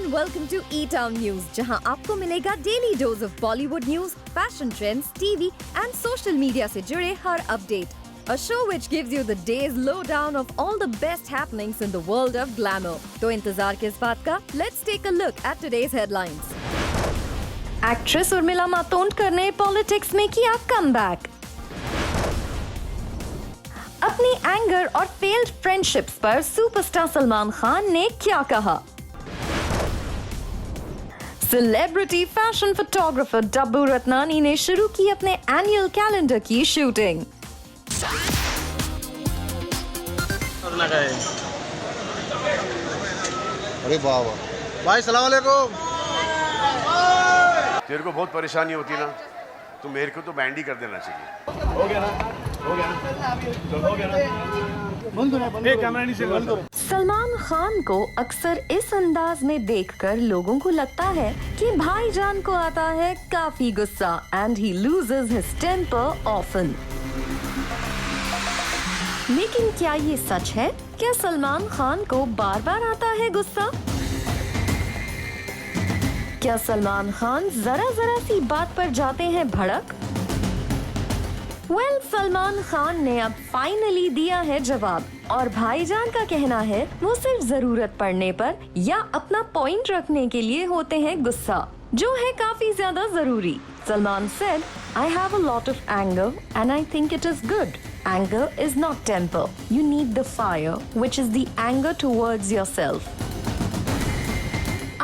Welcome to E-Town news, जहां आपको मिलेगा daily dose of Bollywood news, fashion trends, TV and social media से जुड़े हर update. A show which gives you the day's lowdown of all the best happenings in the world of glamour. तो इंतजार किस बात का? Let's take a look at today's headlines. Actress Urmila Matondkar ने politics में किया कमबैक. अपनी एंगर और फेल्ड फ्रेंडशिप्स पर सुपरस्टार सलमान खान ने क्या कहा? सेलिब्रिटी फैशन फोटोग्राफर डब्बू रत्नानी ने शुरू की अपने एनुअल कैलेंडर की शूटिंग. अरे वाह भाई, सलाम वालेकुम. तेरे को बहुत परेशानी होती है ना, तो मेरे को तो बैंड ही कर देना चाहिए. हो गया ना, हो गया ना, हो गया ना. सलमान खान को अक्सर इस अंदाज में देखकर लोगों को लगता है कि भाईजान को आता है काफी गुस्सा and he loses his temper often. लेकिन क्या ये सच है? क्या सलमान खान को बार बार आता है गुस्सा? क्या सलमान खान जरा सी बात पर जाते हैं भड़क? सलमान खान ने अब फाइनली दिया है जवाब और भाईजान का कहना है वो सिर्फ जरूरत पड़ने पर या अपना पॉइंट रखने के लिए होते हैं गुस्सा, जो है काफी ज्यादा जरूरी. Salman said, I have a lot of anger and I think it is good. Anger is not temper. You need the fire, which is the anger towards yourself.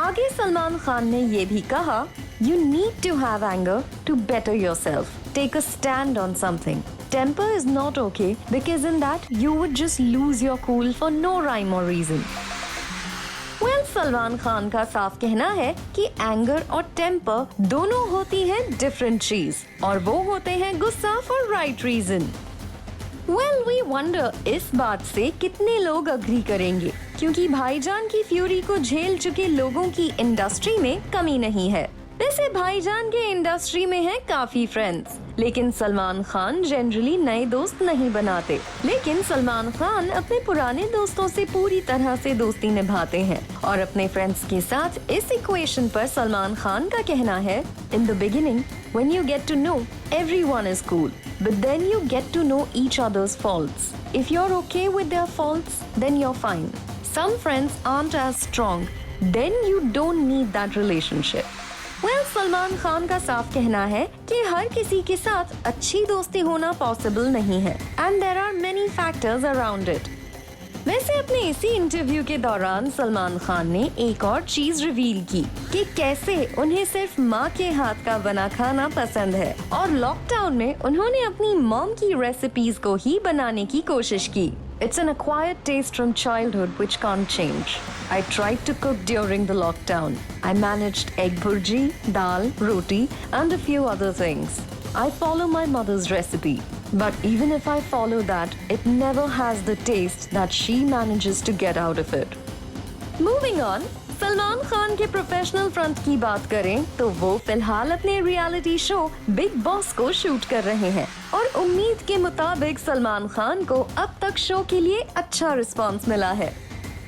आगे सलमान खान ने ये भी कहा, You need to have anger to better yourself. Take a stand on something. Temper is not okay because in that you would just lose your cool for no rhyme or reason. Salman Khan का साफ कहना है कि anger और temper दोनों होती हैं different चीज और वो होते हैं गुस्सा for right reason. We wonder इस बात से कितने लोग अग्री करेंगे, क्योंकि भाईजान की फ्यूरी को झेल चुके लोगों की इंडस्ट्री में कमी नहीं है. वैसे भाईजान के इंडस्ट्री में है काफी फ्रेंड्स, लेकिन सलमान खान जनरली नए दोस्त नहीं बनाते. लेकिन सलमान खान अपने पुराने दोस्तों से पूरी तरह से दोस्ती निभाते हैं और अपने फ्रेंड्स के साथ इस इक्वेशन पर सलमान खान का कहना है, in the beginning when you get to know everyone is cool, but then you get to know each others faults. If you are okay with their faults, then you are fine. Some friends aren't as strong, then you don't need that relationship. Salman Khan का साफ कहना है कि हर किसी के साथ अच्छी दोस्ती होना पॉसिबल नहीं है and there are many factors around it. वैसे अपने इसी इंटरव्यू के दौरान सलमान खान ने एक और चीज रिवील की कि कैसे उन्हें सिर्फ माँ के हाथ का बना खाना पसंद है और लॉकडाउन में उन्होंने अपनी मॉम की रेसिपीज को ही बनाने की कोशिश की. It's an acquired taste from childhood which can't change. I tried to cook during the lockdown. I managed egg bhurji, dal, roti and a few other things. I follow my mother's recipe. But even if I follow that, it never has the taste that she manages to get out of it. Moving on, Salman Khan के professional front की बात करें तो वो फिलहाल अपने reality show big boss को shoot कर रहे हैं और उम्मीद के मुताबिक सलमान खान को अब तक शो के लिए अच्छा रिस्पांस मिला है.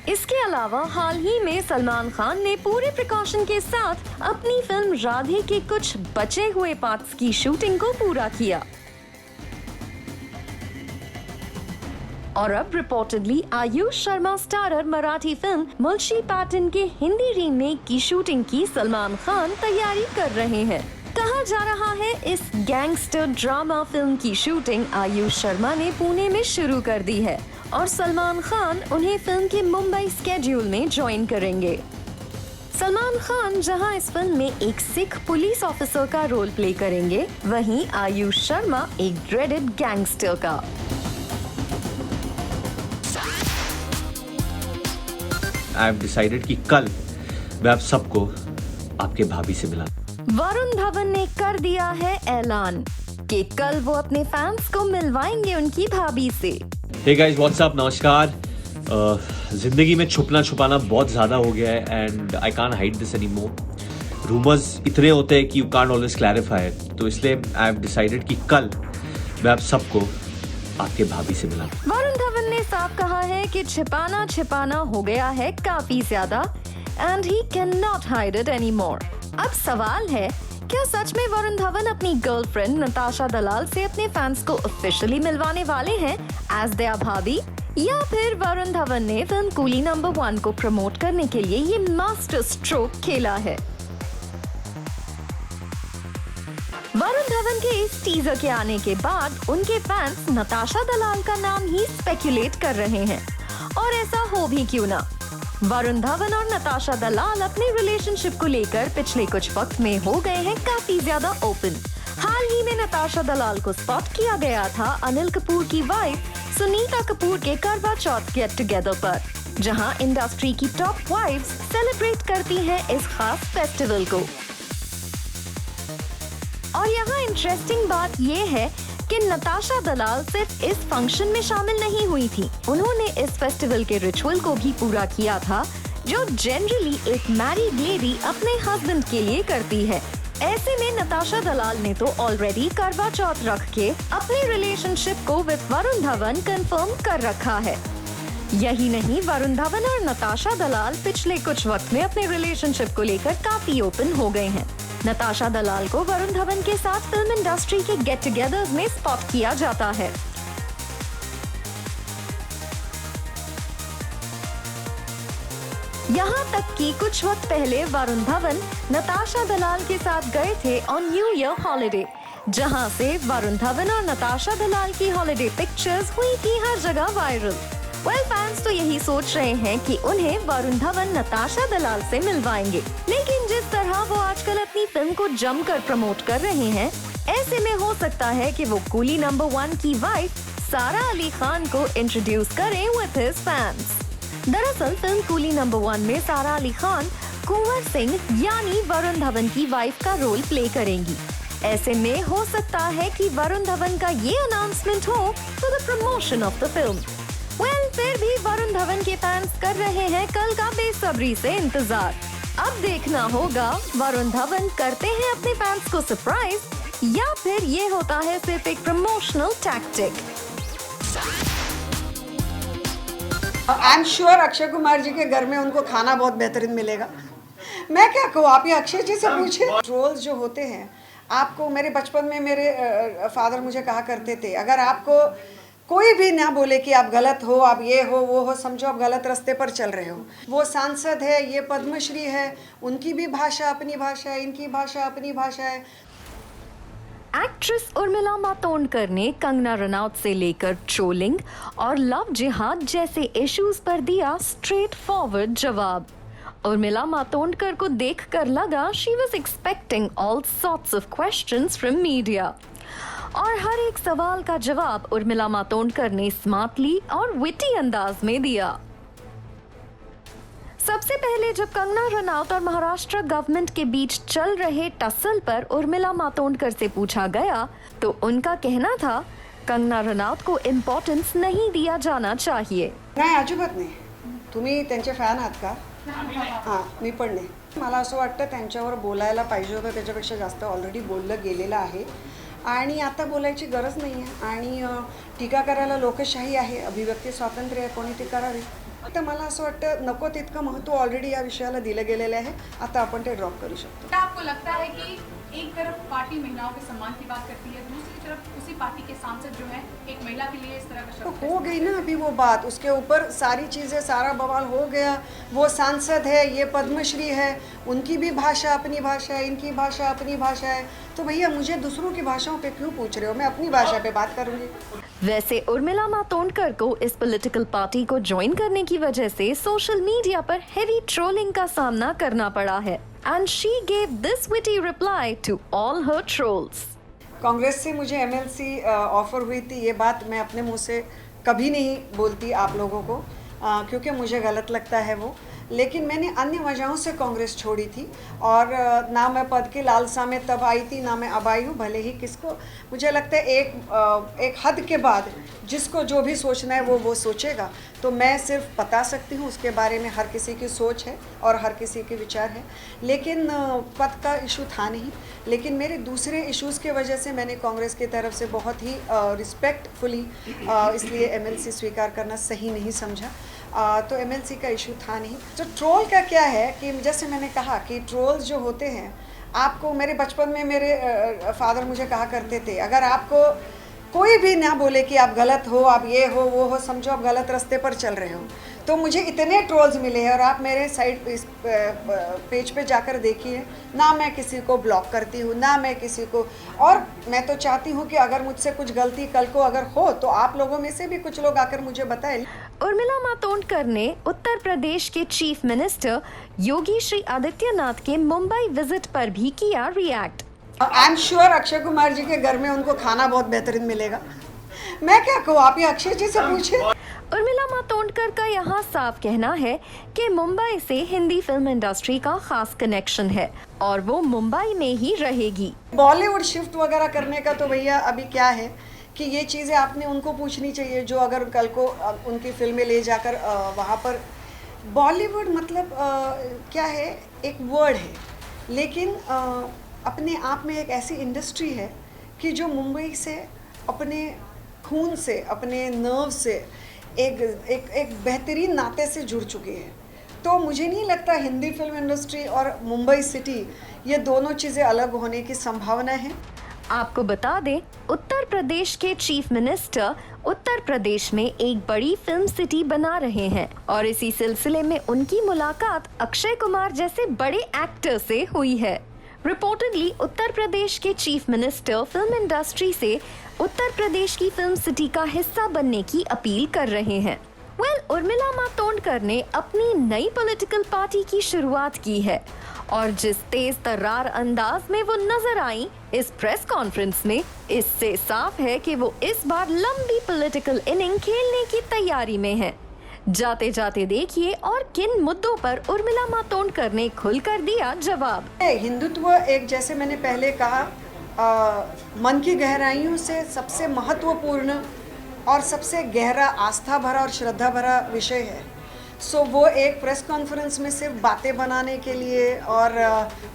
इसके अलावा हाल ही में सलमान खान ने पूरे प्रिकॉशन के साथ अपनी फिल्म राधे के कुछ बचे हुए पार्ट्स की शूटिंग को पूरा किया. और अब reportedly Ayush Sharma starrer Marathi film Mulshi pattern के हिंदी रीमेक की शूटिंग की सलमान खान तैयारी कर रहे हैं. कहा जा रहा है इस गैंगस्टर ड्रामा फिल्म की शूटिंग आयुष शर्मा ने पुणे में शुरू कर दी है और सलमान खान उन्हें फिल्म के मुंबई स्केड्यूल में ज्वाइन करेंगे. सलमान खान जहां इस फिल्म में एक सिख पुलिस ऑफिसर का रोल प्ले करेंगे, वहीं आयुष शर्मा एक ड्रेडेड गैंगस्टर का. I have decided कि कल मैं आप सबको आपके भाभी से मिला. वरुण धवन ने कर दिया है ऐलान कि कल वो अपने फैंस को मिलवाएंगे उनकी भाभी से. Hey guys, what's up? नमस्कार. जिंदगी में छुपना छुपाना बहुत ज्यादा हो गया है and I can't hide this anymore. Rumours इतने होते हैं कि यू कांट ऑलवेज क्लैरिफाई, तो इसलिए आई हैव डिसाइडेड कि कल मैं आप सबको आपके भाभी से मिला। वरुण धवन ने साफ कहा है कि छिपाना छिपाना हो गया है काफी ज्यादा and he can not hide it any more. अब सवाल है, क्या सच में वरुण धवन अपनी गर्लफ्रेंड नताशा दलाल से अपने फैंस को ऑफिशियली मिलवाने वाले हैं एज देयर भाभी, या फिर वरुण धवन ने फिल्म कूली नंबर 1 को प्रमोट करने के लिए ये मास्टर स्ट्रोक खेला है? वरुण धवन के इस टीजर के आने के बाद उनके फैंस नताशा दलाल का नाम ही स्पेक्युलेट कर रहे हैं, और ऐसा हो भी क्यों ना। वरुण धवन और नताशा दलाल अपने रिलेशनशिप को लेकर पिछले कुछ वक्त में हो गए हैं काफी ज्यादा ओपन। हाल ही में नताशा दलाल को स्पॉट किया गया था अनिल कपूर की वाइफ सुनीता कपूर के करवा चौथ गेट टुगेदर पर, जहां इंडस्ट्री की टॉप वाइफ्स सेलिब्रेट करती हैं इस खास फेस्टिवल को। और यहाँ इंटरेस्टिंग बात ये है कि नताशा दलाल सिर्फ इस फंक्शन में शामिल नहीं हुई थी, उन्होंने इस फेस्टिवल के रिचुअल को भी पूरा किया था जो जनरली एक मैरिड लेडी अपने हस्बैंड के लिए करती है। ऐसे में नताशा दलाल ने तो ऑलरेडी करवा चौथ रख के अपने रिलेशनशिप को विद वरुण धवन कंफर्म कर रखा है। यही नहीं, वरुण धवन और नताशा दलाल पिछले कुछ वक्त में अपने रिलेशनशिप को लेकर काफी ओपन हो गए हैं। नताशा दलाल को वरुण धवन के साथ फिल्म इंडस्ट्री के गेट टुगेदर्स में स्पॉट किया जाता है। यहाँ तक कि कुछ वक्त पहले वरुण धवन नताशा दलाल के साथ गए थे ऑन न्यू ईयर हॉलिडे, जहाँ से वरुण धवन और नताशा दलाल की हॉलिडे पिक्चर्स हुई थी हर जगह वायरल। फैंस तो यही सोच रहे हैं कि उन्हें वरुण धवन नताशा दलाल से मिलवाएंगे, लेकिन जिस तरह वो आजकल अपनी फिल्म को जमकर प्रमोट कर रहे हैं, ऐसे में हो सकता है कि वो कूली नंबर 1 की वाइफ सारा अली खान को इंट्रोड्यूस करें विद हिज फैंस। दरअसल फिल्म कूली नंबर 1 में सारा अली खान कुंवर सिंह यानी वरुण धवन की वाइफ का रोल प्ले करेंगी। ऐसे में हो सकता है कि वरुण धवन का ये अनाउंसमेंट हो for the promotion of the film. फिर भी वरुण धवन के फैंस कर रहे हैं कल का बेसब्री से इंतजार। अब देखना होगा वरुण धवन करते हैं अपने फैंस को सरप्राइज या फिर ये होता है सिर्फ एक promotional tactic. I am sure Akshay Kumar ji के घर में उनको खाना बहुत बेहतरीन मिलेगा। मैं क्या कहूँ, आप ये अक्षय जी से पूछे। ट्रोल्स जो होते हैं, आपको मेरे बचपन में मेरे फादर मुझे कहा करते थे, अगर आपको कोई भी ना बोले कि आप गलत हो, आप ये हो वो हो, समझो आप गलत रास्ते पर चल रहे हो। वो सांसद है, ये पद्मश्री है, उनकी भी भाषा अपनी भाषा है, इनकी भाषा अपनी भाषा है। एक्ट्रेस उर्मिला मातोंडकर ने कंगना रनौत से लेकर ट्रोलिंग और लव जिहाद जैसे इश्यूज पर दिया स्ट्रेट फॉरवर्ड जवाब। उर्मिला मातोंडकर को देखकर लगा she was expecting all sorts of questions from media, और हर एक सवाल का जवाब उर्मिला मातोंडकर ने स्मार्टली और विटी अंदाज में दिया। सबसे पहले जब कंगना रनौत और महाराष्ट्र गवर्नमेंट के बीच चल रहे टसल पर उर्मिला मातोंडकर से पूछा गया तो उनका कहना था कंगना रनौत को इम्पोर्टन्स नहीं दिया जाना चाहिए। नाही, अजिबात नाही। तुम्ही त्यांचे फॅन आहात का? हां, मी पण नाही। मला असं वाटतं त्यांच्यावर बोलायला पाहिजे होतं, त्याच्यापेक्षा जास्त ऑलरेडी बोललं गेलेलं आहे आणि आता बोलायची गरज नाही आहे। आणि टीका करायला लोकशाही आहे, अभिव्यक्ती स्वातंत्र्य आहे, कोणी ती करावी। तर मला असं वाटतं नको तितकं महत्त्व ऑलरेडी या विषयाला दिलं गेलेलं आहे, आता आपण ते ड्रॉप करू शकतो। क्या आपको लगता है कि एक तरफ पार्टी महिलाओं के सम्मान की बात करती है, दूसरी तरफ उसी पार्टी के सांसद जो है एक महिला के लिए इस तरह का तो शब्द हो गई ना अभी वो बात, उसके ऊपर सारी चीज़ें, सारा बवाल हो गया। वो सांसद है, ये पद्मश्री है, उनकी भी भाषा अपनी भाषा है, इनकी भाषा अपनी भाषा है। तो भैया मुझे दूसरों की भाषाओं पे क्यों पूछ रहे हो, मैं अपनी भाषा पे बात करूँगी। वैसे उर्मिला मातोंडकर को इस पॉलिटिकल पार्टी को ज्वाइन करने की वजह से सोशल मीडिया पर हेवी ट्रोलिंग का सामना करना पड़ा है, and she gave this witty reply to all her trolls. Congress से मुझे एमएलसी ऑफ़र हुई थी, ये बात मैं अपने मुंह से कभी नहीं बोलती आप लोगों को, क्योंकि मुझे गलत लगता है वो। लेकिन मैंने अन्य वजहों से कांग्रेस छोड़ी थी। और ना मैं पद की लालसा में तब आई थी, ना मैं अब आई हूँ। भले ही किसको, मुझे लगता है एक हद के बाद जिसको जो भी सोचना है वो सोचेगा। तो मैं सिर्फ बता सकती हूँ, उसके बारे में हर किसी की सोच है और हर किसी के विचार है। लेकिन पद का इशू था नहीं, लेकिन मेरे दूसरे इश्यूज़ की वजह से मैंने कांग्रेस की तरफ से बहुत ही रिस्पेक्टफुली इसलिए एमएलसी स्वीकार करना सही नहीं समझा। तो एमएलसी का इशू था नहीं। तो ट्रोल का क्या है कि जैसे मैंने कहा कि ट्रोल्स जो होते हैं, आपको मेरे बचपन में मेरे फादर मुझे कहा करते थे, अगर आपको कोई भी ना बोले कि आप गलत हो, आप ये हो वो हो, समझो आप गलत रास्ते पर चल रहे हो। तो मुझे इतने ट्रोल्स मिले हैं, और आप मेरे साइड इस पेज पे जाकर देखिए, ना मैं किसी को ब्लॉक करती हूँ, ना मैं किसी को। और मैं तो चाहती हूँ कि अगर मुझसे कुछ गलती कल को अगर हो तो आप लोगों में से भी कुछ लोग आकर मुझे बताएं। उर्मिला मातोंडकर ने उत्तर प्रदेश के चीफ मिनिस्टर योगी श्री आदित्यनाथ के मुंबई विजिट पर भी किया react. I am sure Akshay Kumar ji के घर में उनको खाना बहुत बेहतरीन मिलेगा। मैं क्या कहूँ, आप ये अक्षय जी से पूछिए। उर्मिला मातोंडकर का यहाँ साफ कहना है कि मुंबई से हिंदी फिल्म इंडस्ट्री का खास कनेक्शन है और वो मुंबई में ही रहेगी। बॉलीवुड शिफ्ट वगैरह करने का तो भैया अभी क्या है कि ये चीज़ें आपने उनको पूछनी चाहिए, जो अगर कल को उनकी फिल्में ले जाकर वहाँ पर। बॉलीवुड मतलब क्या है, एक वर्ड है, लेकिन अपने आप में एक ऐसी इंडस्ट्री है कि जो मुंबई से अपने खून से, अपने नर्व से एक बेहतरीन नाते से जुड़ चुकी है। तो मुझे नहीं लगता हिंदी फिल्म इंडस्ट्री और मुंबई सिटी, ये दोनों चीज़ें अलग होने की संभावना है। आपको बता दें, उत्तर प्रदेश के चीफ मिनिस्टर उत्तर प्रदेश में एक बड़ी फिल्म सिटी बना रहे हैं और इसी सिलसिले में उनकी मुलाकात अक्षय कुमार जैसे बड़े एक्टर से हुई है। रिपोर्टेडली उत्तर प्रदेश के चीफ मिनिस्टर फिल्म इंडस्ट्री से उत्तर प्रदेश की फिल्म सिटी का हिस्सा बनने की अपील कर रहे हैं। उर्मिला मातोंडकर ने अपनी नई पॉलिटिकल पार्टी की शुरुआत की है और जिस तेज तर्रार अंदाज में वो नजर आई इस प्रेस कॉन्फ्रेंस में, इससे साफ है कि वो इस बार लंबी पॉलिटिकल इनिंग खेलने की तैयारी में है। जाते जाते देखिए और किन मुद्दों पर उर्मिला मातोंडकर ने खुलकर दिया जवाब। हिंदुत्व एक, जैसे मैंने पहले कहा, मन की गहराइयों से सबसे महत्वपूर्ण और सबसे गहरा आस्था भरा और श्रद्धा भरा विषय है। सो वो एक प्रेस कॉन्फ्रेंस में सिर्फ बातें बनाने के लिए और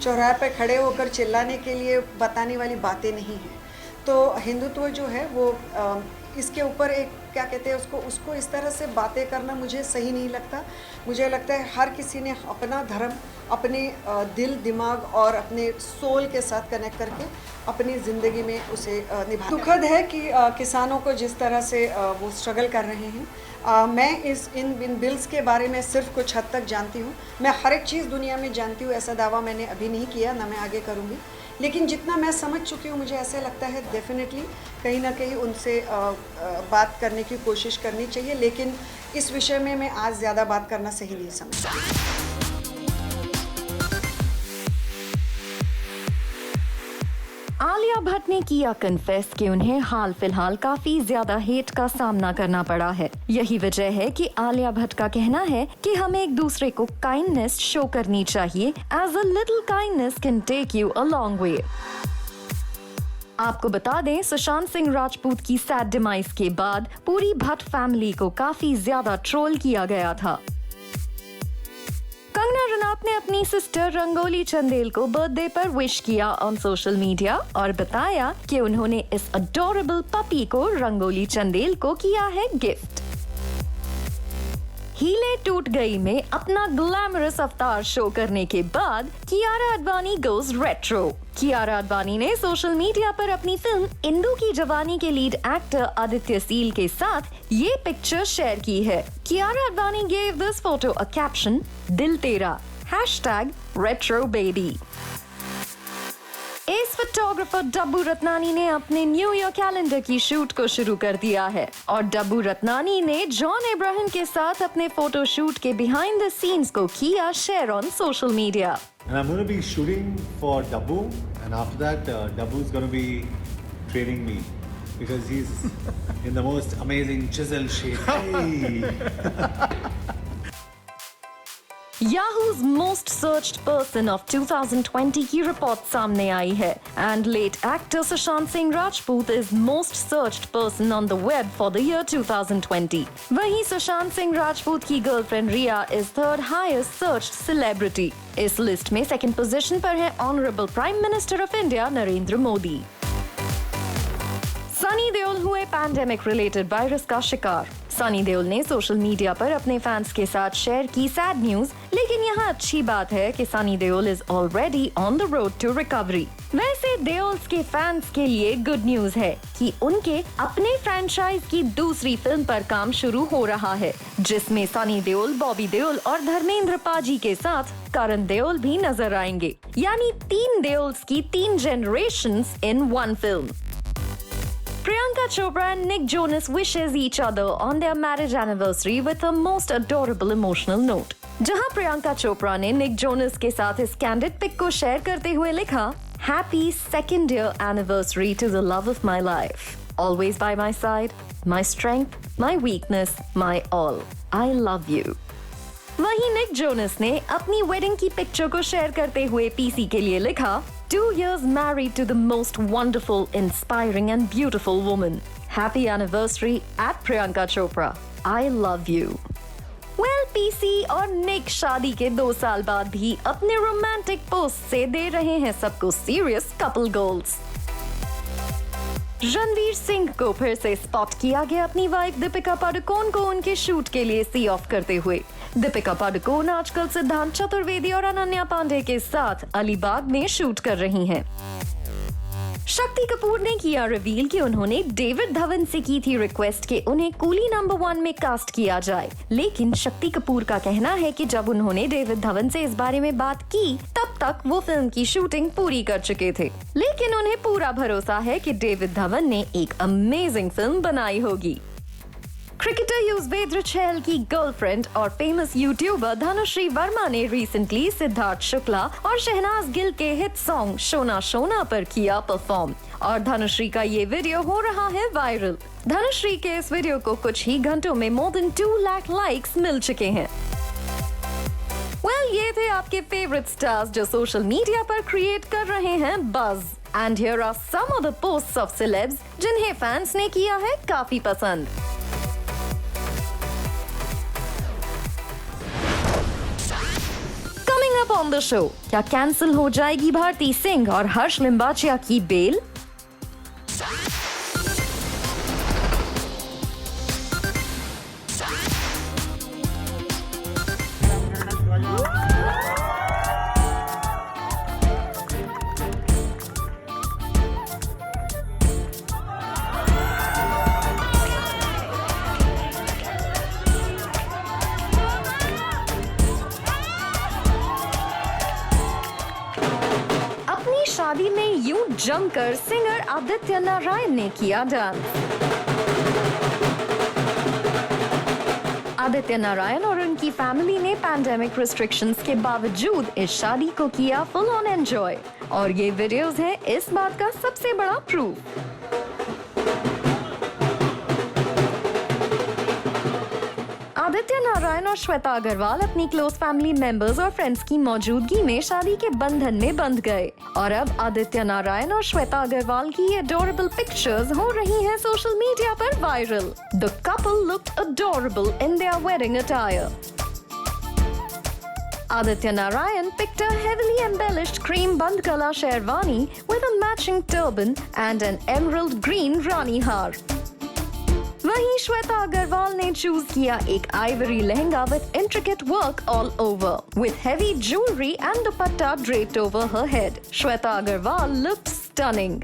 चौराहे पे खड़े होकर चिल्लाने के लिए बताने वाली बातें नहीं हैं। तो हिंदुत्व जो है वो इसके ऊपर एक, क्या कहते हैं उसको इस तरह से बातें करना मुझे सही नहीं लगता। मुझे लगता है हर किसी ने अपना धर्म अपने दिल, दिमाग और अपने सोल के साथ कनेक्ट करके अपनी ज़िंदगी में उसे निभा। दुखद है कि किसानों को जिस तरह से वो स्ट्रगल कर रहे हैं। मैं इन बिल्स के बारे में सिर्फ कुछ हद तक जानती हूँ। मैं हर एक चीज़ दुनिया में जानती हूँ, ऐसा दावा मैंने अभी नहीं किया, ना मैं आगे करूँगी। लेकिन जितना मैं समझ चुकी हूँ, मुझे ऐसा लगता है डेफिनेटली कहीं ना कहीं उनसे बात करने की कोशिश करनी चाहिए। लेकिन इस विषय में मैं आज ज़्यादा बात करना सही नहीं समझती। आलिया भट्ट ने किया कन्फेस कि उन्हें हाल फिलहाल काफी ज्यादा हेट का सामना करना पड़ा है। यही वजह है कि आलिया भट्ट का कहना है कि हमें एक दूसरे को काइंडनेस शो करनी चाहिए, as a little kindness can take you a long way. आपको बता दें, सुशांत सिंह राजपूत की सैड डिमाइस के बाद पूरी भट्ट फैमिली को काफी ज्यादा ट्रोल किया गया था। कंगना रनौत ने अपनी सिस्टर रंगोली चंदेल को बर्थडे पर विश किया ऑन सोशल मीडिया और बताया कि उन्होंने इस अडोरेबल पपी को रंगोली चंदेल को किया है गिफ्ट। हीले टूट गई में अपना ग्लैमरस अवतार शो करने के बाद कियारा आडवाणी गोज रेट्रो। कियारा आडवाणी ने सोशल मीडिया पर अपनी फिल्म इंदु की जवानी के लीड एक्टर आदित्य सील के साथ ये पिक्चर शेयर की है। Kiara Advani gave this photo a caption, दिल तेरा, #retrobaby। एस फोटोग्राफर डब्बू रत्नानी ने अपने न्यू ईयर कैलेंडर की शूट को शुरू कर दिया है और डब्बू रत्नानी ने जॉन इब्राहिम के साथ अपने फोटो शूट के बिहाइंड द सीन्स को किया share on social media. And I'm going to be shooting for Dabbu, and after that, Dabbu is going to be training me because he's in the most amazing chisel shape. Hey! Yahoo's most searched person of 2020 की report सामने आई है and late actor Sushant Singh Rajput is most searched person on the web for the year 2020. वहीं सुशांत सिंह राजपूत की girlfriend Rhea is third highest searched celebrity. इस list में second position पर है honourable prime minister of India Narendra Modi. Sunny Deol हुए pandemic related virus का शिकार। सनी देओल ने सोशल मीडिया पर अपने फैंस के साथ शेयर की सैड न्यूज, लेकिन यहाँ अच्छी बात है कि Sunny Deol is already on the road to recovery. वैसे देओल्स के फैंस के लिए गुड न्यूज है कि उनके अपने फ्रेंचाइज की दूसरी फिल्म पर काम शुरू हो रहा है, जिसमें सनी देओल, बॉबी देओल और धर्मेंद्र पाजी के साथ करण देओल भी नजर आएंगे। यानी 3 देओल्स की 3 generations in one film. Priyanka Chopra and Nick Jonas wishes each other on their marriage anniversary with a most adorable emotional note. जहां प्रियंका चोपड़ा ने निक जोनस के साथ इस कैंडिड पिक को शेयर करते हुए लिखा, Happy second year anniversary to the love of my life. Always by my side, my strength, my weakness, my all. I love you. वहीं निक जोनस ने अपनी वेडिंग की पिक्चर को शेयर करते हुए पीसी के लिए लिखा, 2 years married to the most wonderful, inspiring and beautiful woman. Happy anniversary at Priyanka Chopra. I love you. Well, PC और निक शादी के 2 साल बाद भी अपने रोमांटिक पोस्ट से दे रहे हैं सबको serious couple goals. Ranveer Singh को फिर से स्पॉट किया गया अपनी वाइफ दीपिका पादुकोण को उनके शूट के लिए सी ऑफ करते हुए। दीपिका पादुकोण आजकल सिद्धांत चतुर्वेदी और अनन्या पांडे के साथ अलीबाग में शूट कर रही हैं। शक्ति कपूर ने किया रिवील कि उन्होंने डेविड धवन से की थी रिक्वेस्ट कि उन्हें कूली नंबर 1 में कास्ट किया जाए, लेकिन शक्ति कपूर का कहना है कि जब उन्होंने डेविड धवन से इस बारे में बात की तब तक वो फिल्म की शूटिंग पूरी कर चुके थे, लेकिन उन्हें पूरा भरोसा है कि डेविड धवन ने एक अमेजिंग फिल्म बनाई होगी। क्रिकेटर युजवेंद्र चहल की गर्लफ्रेंड और फेमस यूट्यूबर धनुश्री वर्मा ने रिसेंटली सिद्धार्थ शुक्ला और शहनाज गिल के हिट सॉन्ग शोना शोना पर किया परफॉर्म और धनुश्री का ये वीडियो हो रहा है वायरल। धनुश्री के इस वीडियो को कुछ ही घंटों में मोर देन 2 लाख लाइक्स मिल चुके हैं। Well, ये थे आपके फेवरेट स्टार्स जो सोशल मीडिया पर क्रिएट कर रहे हैं buzz. And here are some of the posts of celebs जिन्हें फैंस ने किया है काफी पसंद। Coming up on the show, क्या कैंसिल हो जाएगी भारती सिंह और हर्ष लिम्बाचिया की बेल? शादी में यूं जमकर सिंगर आदित्य नारायण ने किया डांस। आदित्य नारायण और उनकी फैमिली ने पैंडेमिक रिस्ट्रिक्शंस के बावजूद इस शादी को किया फुल ऑन एंजॉय और ये वीडियोस हैं इस बात का सबसे बड़ा प्रूफ। आदित्य नारायण और श्वेता अग्रवाल अपनी क्लोज फैमिली मेंबर्स और फ्रेंड्स की मौजूदगी में शादी के बंधन में बंध गए और अब आदित्य नारायण और श्वेता अग्रवाल की ये अडोरेबल पिक्चर्स हो रही हैं सोशल मीडिया पर viral. The couple looked adorable in their wedding attire. Aditya Narayan picked a heavily embellished cream band gala sherwani with a matching turban and an emerald green rani har. वहीं श्वेता अग्रवाल ने choose किया एक Ivory lehenga with intricate work all over, with heavy jewelry and dupatta draped over her head. Shweta Agarwal looked stunning.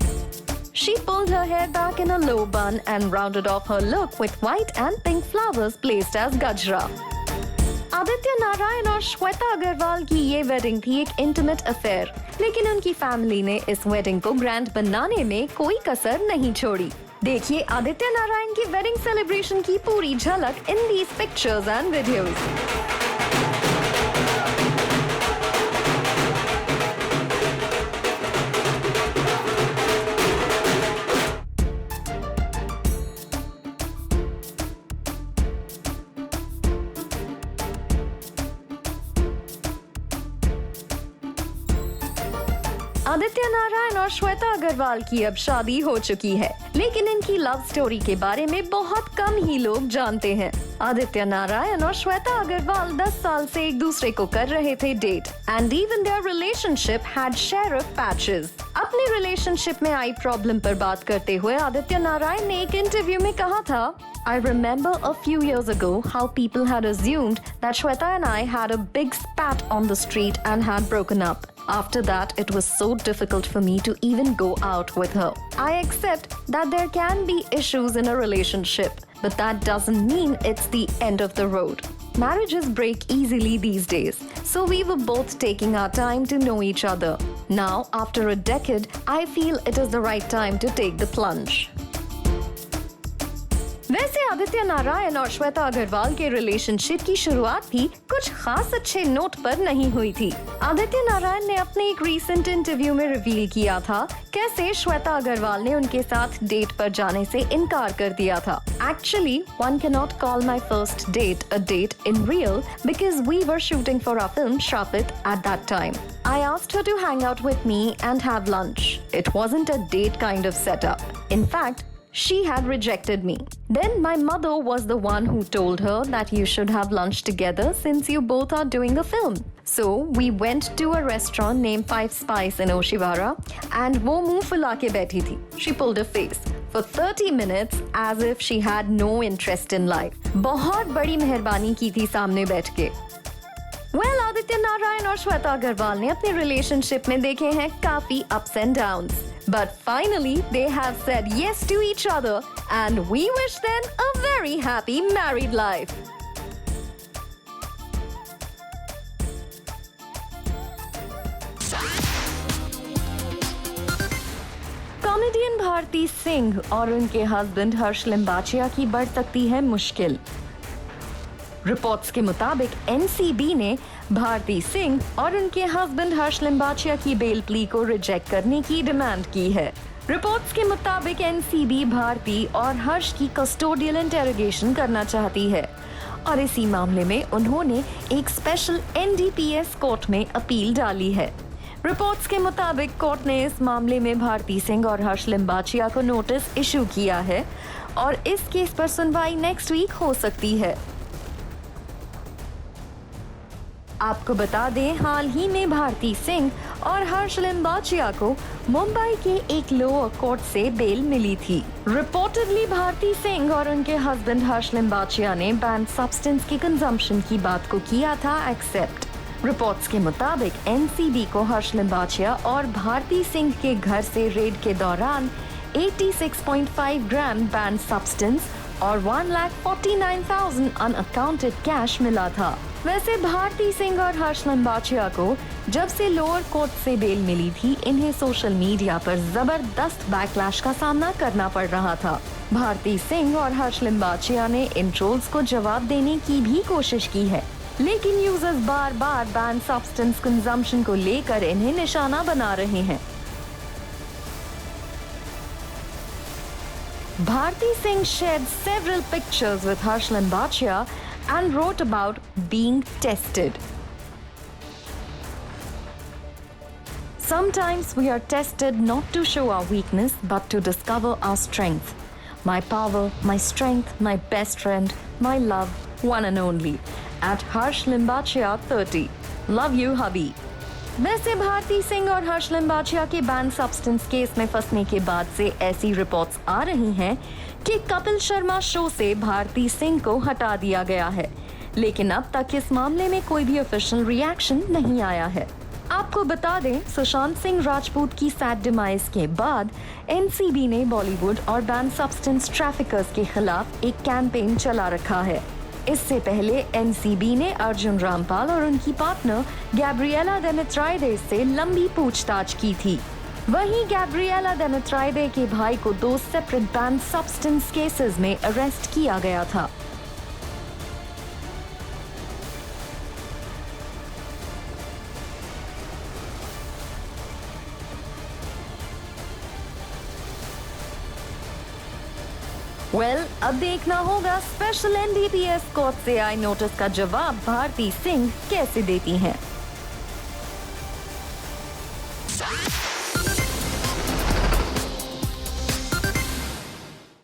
She pulled her hair back in a low bun and rounded off her look with white and pink flowers placed as gajra. Aditya Narayan और श्वेता अग्रवाल की ये wedding थी एक intimate affair, लेकिन उनकी family ने इस wedding को ग्रैंड बनाने में कोई कसर नहीं छोड़ी। देखिए आदित्य नारायण की वेडिंग सेलिब्रेशन की पूरी झलक in these pictures and videos. Aditya Narayan और श्वेता अग्रवाल की अब शादी हो चुकी है, लेकिन इनकी लव स्टोरी के बारे में बहुत कम ही लोग जानते हैं। आदित्य नारायण और श्वेता अग्रवाल 10 साल से एक दूसरे को कर रहे थे date and even their relationship had share of patches. अपने रिलेशनशिप में आई प्रॉब्लम पर बात करते हुए आदित्य नारायण ने एक इंटरव्यू में कहा था, I remember a few years ago how people had assumed that Shweta and I had a big spat on the street and had broken up. After that, it was so difficult for me to even go out with her. I accept that there can be issues in a relationship, but that doesn't mean it's the end of the road. Marriages break easily these days, so we were both taking our time to know each other. Now, after a decade, I feel it is the right time to take the plunge. वैसे आदित्य नारायण और श्वेता अग्रवाल के relationship की शुरुआत भी कुछ खास अच्छे note पर नहीं हुई थी। आदित्य नारायण ने अपने एक रीसेंट इंटरव्यू में रिवील किया था कैसे श्वेता अग्रवाल ने उनके साथ डेट पर जाने से इनकार कर दिया था। Actually, one cannot call my first date a date in real because we were shooting for our film Shraapit at that time. I asked her to hang out with me and have lunch. It wasn't a date kind of setup. In fact, she had rejected me. Then my mother was the one who told her that you should have lunch together since you both are doing a film. So we went to a restaurant named Five Spice in Oshiwara and वो मुंह फुला के बैठी थी. She pulled her face for 30 minutes as if she had no interest in life. बहुत बड़ी मेहरबानी की थी सामने बैठ के. Well, आदित्य नारायण और श्वेता अग्रवाल ने अपने रिलेशनशिप में देखे हैं काफी ups and downs. But finally, they have said yes to each other and we wish them a very happy married life. Comedian Bharti Singh और उनके हस्बैंड हर्ष लिम्बाचिया की बढ़ सकती है मुश्किल। रिपोर्ट्स के मुताबिक एनसीबी ने भारती सिंह और उनके हस्बैंड हर्ष लिम्बाचिया की बेल प्ली को रिजेक्ट करने की डिमांड की है। रिपोर्ट्स के मुताबिक एनसीबी भारती और हर्ष की कस्टोडियल इंटेरोगेशन करना चाहती है और इसी मामले में उन्होंने एक स्पेशल एनडीपीएस कोर्ट में अपील डाली है। रिपोर्ट्स के मुताबिक कोर्ट ने इस मामले में भारती सिंह और हर्ष लिम्बाचिया को नोटिस इशू किया है और इस केस पर सुनवाई नेक्स्ट वीक हो सकती है। आपको बता दें, हाल ही में भारती सिंह और हर्ष लिम्बाचिया को मुंबई के एक लोअर कोर्ट से बेल मिली थी। रिपोर्टेडली भारती सिंह और उनके हस्बैंड हर्ष लिम्बाचिया ने बैंड सब्सटेंस की कंजम्पशन की बात को किया था एक्सेप्ट। रिपोर्ट्स के मुताबिक एनसीबी को हर्ष लिम्बाचिया और भारती सिंह के घर से रेड के दौरान 86.5 ग्राम बैंड सब्सटेंस और 1,49,000 अनअकाउंटेड कैश मिला था। वैसे भारती सिंह और हर्ष लिम्बाचिया को जब से लोअर कोर्ट से बेल मिली थी, इन्हें सोशल मीडिया पर जबरदस्त बैकलैश का सामना करना पड़ रहा था। भारती सिंह और हर्ष लिम्बाचिया ने इन ट्रोल्स को जवाब देने की भी कोशिश की है, लेकिन यूजर्स बार बार बैन सब्सटेंस कंजम्पशन को लेकर इन्हें निशाना बना रहे हैं। Bharti Singh shared several pictures with Harsh Limbachia and wrote about being tested. Sometimes we are tested not to show our weakness but to discover our strength. My power, my strength, my best friend, my love, one and only. At Harsh Limbachia 30. Love you, hubby. वैसे भारती सिंह और हर्ष लिम्बाचिया के ban substance case में फंसने के बाद से ऐसी reports आ रही हैं कि कपिल शर्मा शो से भारती सिंह को हटा दिया गया है, लेकिन अब तक इस मामले में कोई भी ऑफिशियल रिएक्शन नहीं आया है। आपको बता दें, सुशांत सिंह राजपूत की सैड डिमाइस के बाद एनसीबी ने बॉलीवुड और बैन सब्सटेंस ट्रैफिकर्स के खिलाफ एक कैंपेन चला रखा है। इससे पहले एनसीबी ने अर्जुन रामपाल और उनकी पार्टनर गैब्रिएला डेमित्राइडे से लंबी पूछताछ की थी। वहीं गैब्रिएला डेमित्राइडे के भाई को 2 सेपरेट बैन सब्सटेंस केसेस में अरेस्ट किया गया था। अब देखना होगा स्पेशल एनडीपीएस कोर्ट से आई नोटिस का जवाब भारती सिंह कैसे देती हैं।